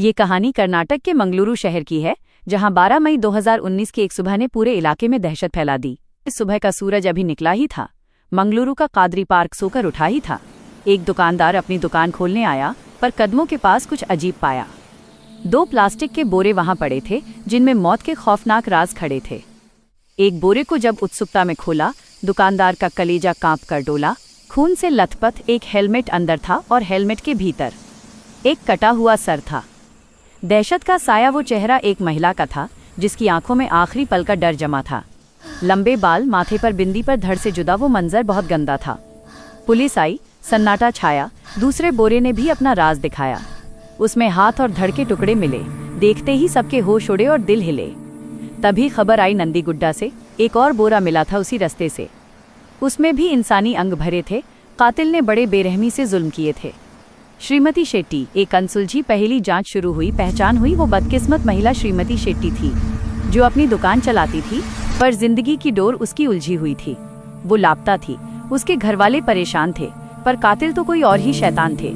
ये कहानी कर्नाटक के मंगलुरु शहर की है, जहां 12 मई 2019 की एक सुबह ने पूरे इलाके में दहशत फैला दी। इस सुबह का सूरज अभी निकला ही था। मंगलुरु का कादरी पार्क सोकर उठा ही था। एक दुकानदार अपनी दुकान खोलने आया, पर कदमों के पास कुछ अजीब पाया। 2 प्लास्टिक के बोरे वहां पड़े थे, जिनमें मौत के खौफनाक राज खड़े थे। एक बोरे को जब उत्सुकता में खोला, दुकानदार का कलेजा कांप कर डोला। खून से लथपथ एक हेलमेट अंदर था और हेलमेट के भीतर एक कटा हुआ सर था। दहशत का साया वो चेहरा एक महिला का था, जिसकी आंखों में आखिरी पल का डर जमा था। लंबे बाल, माथे पर बिंदी पर धड़ से जुदा वो मंजर बहुत गंदा था। पुलिस आई, सन्नाटा छाया। दूसरे बोरे ने भी अपना राज दिखाया। उसमें हाथ और धड़ के टुकड़े मिले। देखते ही सबके होश उड़े और दिल हिले। तभी खबर आई नंदीगुड्डा से। एक और बोरा मिला था उसी रास्ते से। उसमें भी इंसानी अंग भरे थे। कातिल ने बड़े बेरहमी से जुल्म किए थे। श्रीमती शेट्टी, एक अनसुलझी पहेली जांच शुरू हुई। पहचान हुई वो बदकिस्मत महिला श्रीमती शेट्टी थी, जो अपनी दुकान चलाती थी, पर जिंदगी की डोर उसकी उलझी हुई थी। वो लापता थी। उसके घरवाले परेशान थे, पर कातिल तो कोई और ही शैतान थे।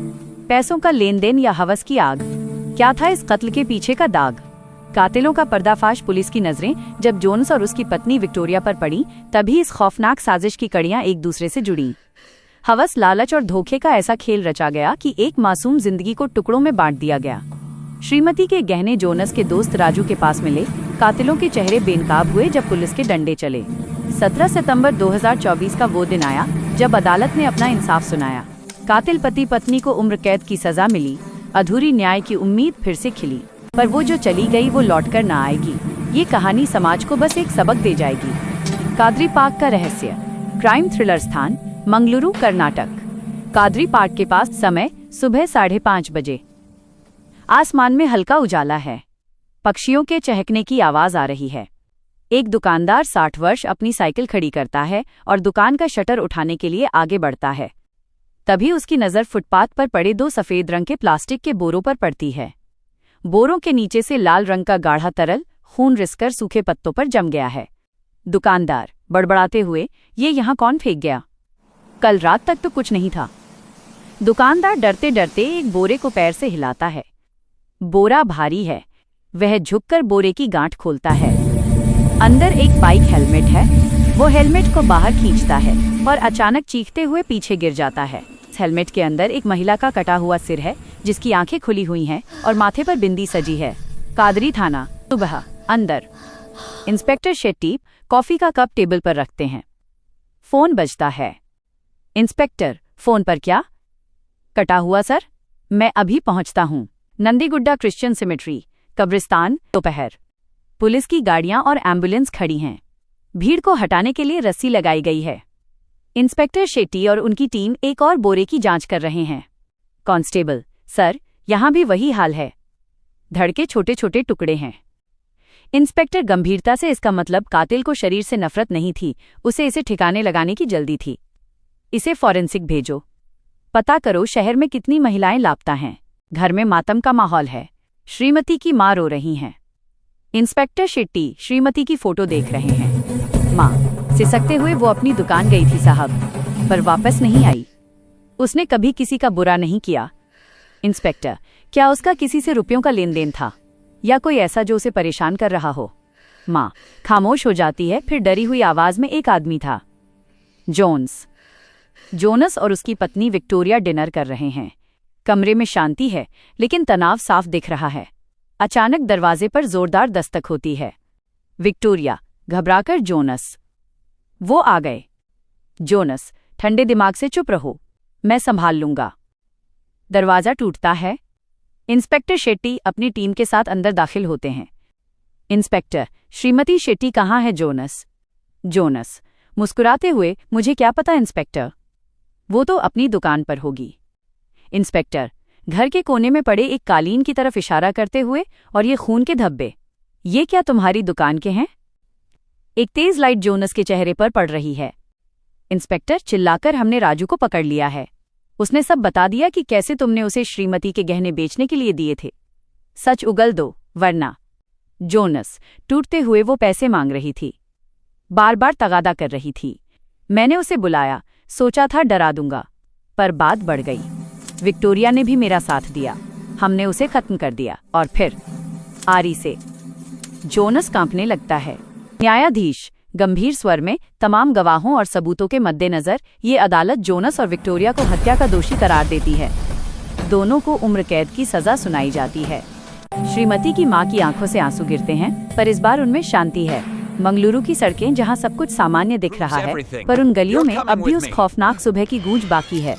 पैसों का लेन देन या हवस की आग? क्या था इस कत्ल के पीछे का दाग? कातिलों का पर्दाफाश। पुलिस की नजरें जब जोन्स और उसकी पत्नी विक्टोरिया पर पड़ी, तभी इस खौफनाक साजिश की कड़ियां एक दूसरे से जुड़ी। हवस, लालच और धोखे का ऐसा खेल रचा गया कि एक मासूम जिंदगी को टुकड़ों में बांट दिया गया। श्रीमती के गहने जोनस के दोस्त राजू के पास मिले। कातिलों के चेहरे बेनकाब हुए जब पुलिस के डंडे चले। 17 सितंबर 2024 का वो दिन आया, जब अदालत ने अपना इंसाफ सुनाया। कातिल पति पत्नी को उम्र कैद की सजा मिली। अधूरी न्याय की उम्मीद फिर से खिली, पर वो जो चली गई वो लौटकर ना आएगी। ये कहानी समाज को बस एक सबक दे जाएगी। कादरी पार्क का रहस्य। क्राइम थ्रिलर स्थान मंगलुरु, कर्नाटक। कादरी पार्क के पास समय सुबह 5:30 बजे। आसमान में हल्का उजाला है। पक्षियों के चहकने की आवाज आ रही है। एक दुकानदार 60 वर्ष अपनी साइकिल खड़ी करता है और दुकान का शटर उठाने के लिए आगे बढ़ता है। तभी उसकी नज़र फुटपाथ पर पड़े 2 सफेद रंग के प्लास्टिक के बोरों पर पड़ती है। बोरों के नीचे से लाल रंग का गाढ़ा तरल खून रिसकर सूखे पत्तों पर जम गया है। दुकानदार बड़बड़ाते हुए, ये यहाँ कौन फेंक गया? कल रात तक तो कुछ नहीं था। दुकानदार डरते डरते एक बोरे को पैर से हिलाता है। बोरा भारी है। वह झुककर बोरे की गांठ खोलता है। अंदर एक बाइक हेलमेट है। वो हेलमेट को बाहर खींचता है और अचानक चीखते हुए पीछे गिर जाता है। हेलमेट के अंदर एक महिला का कटा हुआ सिर है, जिसकी आंखें खुली हुई हैं और माथे पर बिंदी सजी है। कादरी थाना। सुबह। अंदर इंस्पेक्टर शेट्टी कॉफी का कप टेबल पर रखते हैं। फोन बजता है। इंस्पेक्टर, फोन पर क्या? कटा हुआ सर? मैं अभी पहुंचता हूं। नंदीगुड्डा क्रिश्चियन सिमेट्री, कब्रिस्तान। दोपहर। पुलिस की गाड़ियां और एम्बुलेंस खड़ी हैं। भीड़ को हटाने के लिए रस्सी लगाई गई है। इंस्पेक्टर शेट्टी और उनकी टीम एक और बोरे की जांच कर रहे हैं। कांस्टेबल, सर, यहां भी वही हाल है। धड़ के छोटे छोटे टुकड़े हैं। इंस्पेक्टर गंभीरता से, इसका मतलब कातिल को शरीर से नफरत नहीं थी, उसे इसे ठिकाने लगाने की जल्दी थी। इसे फॉरेंसिक भेजो। पता करो शहर में कितनी महिलाएं लापता हैं। घर में मातम का माहौल है। श्रीमती की मां रो रही हैं। इंस्पेक्टर शेट्टी श्रीमती की फोटो देख रहे हैं। मां सिसकते हुए, वो अपनी दुकान गई थी साहब, पर वापस नहीं आई। उसने कभी किसी का बुरा नहीं किया। इंस्पेक्टर, क्या उसका किसी से रुपयों का लेन देन था, या कोई ऐसा जो उसे परेशान कर रहा हो? मां खामोश हो जाती है, फिर डरी हुई आवाज में, एक आदमी था। जोनस और उसकी पत्नी विक्टोरिया डिनर कर रहे हैं। कमरे में शांति है, लेकिन तनाव साफ दिख रहा है। अचानक दरवाजे पर जोरदार दस्तक होती है। विक्टोरिया घबराकर, जोनस। वो आ गए। जोनस ठंडे दिमाग से, चुप रहो, मैं संभाल लूंगा। दरवाजा टूटता है। इंस्पेक्टर शेट्टी अपनी टीम के साथ अंदर दाखिल होते हैं। इंस्पेक्टर, श्रीमती शेट्टी कहाँ है? जोनस मुस्कुराते हुए, मुझे क्या पता इंस्पेक्टर, वो तो अपनी दुकान पर होगी। इंस्पेक्टर घर के कोने में पड़े एक कालीन की तरफ इशारा करते हुए, और ये खून के धब्बे, ये क्या तुम्हारी दुकान के हैं? एक तेज लाइट जोनस के चेहरे पर पड़ रही है। इंस्पेक्टर चिल्लाकर, हमने राजू को पकड़ लिया है। उसने सब बता दिया कि कैसे तुमने उसे श्रीमती के गहने बेचने के लिए दिए थे। सच उगल दो, वरना। जोनस टूटते हुए, वो पैसे मांग रही थी, बार बार तगादा कर रही थी। मैंने उसे बुलाया, सोचा था डरा दूंगा, पर बात बढ़ गई। विक्टोरिया ने भी मेरा साथ दिया। हमने उसे खत्म कर दिया। और फिर आरी से जोनस कांपने लगता है। न्यायाधीश गंभीर स्वर में, तमाम गवाहों और सबूतों के मद्देनजर ये अदालत जोनस और विक्टोरिया को हत्या का दोषी करार देती है। दोनों को उम्र कैद की सजा सुनाई जाती है। श्रीमती की मां की आंखों से आंसू गिरते हैं, पर इस बार उनमें शांति है। मंगलुरु की सड़कें जहां सब कुछ सामान्य दिख रहा है, पर उन गलियों में अब भी उस खौफनाक सुबह की गूंज बाकी है।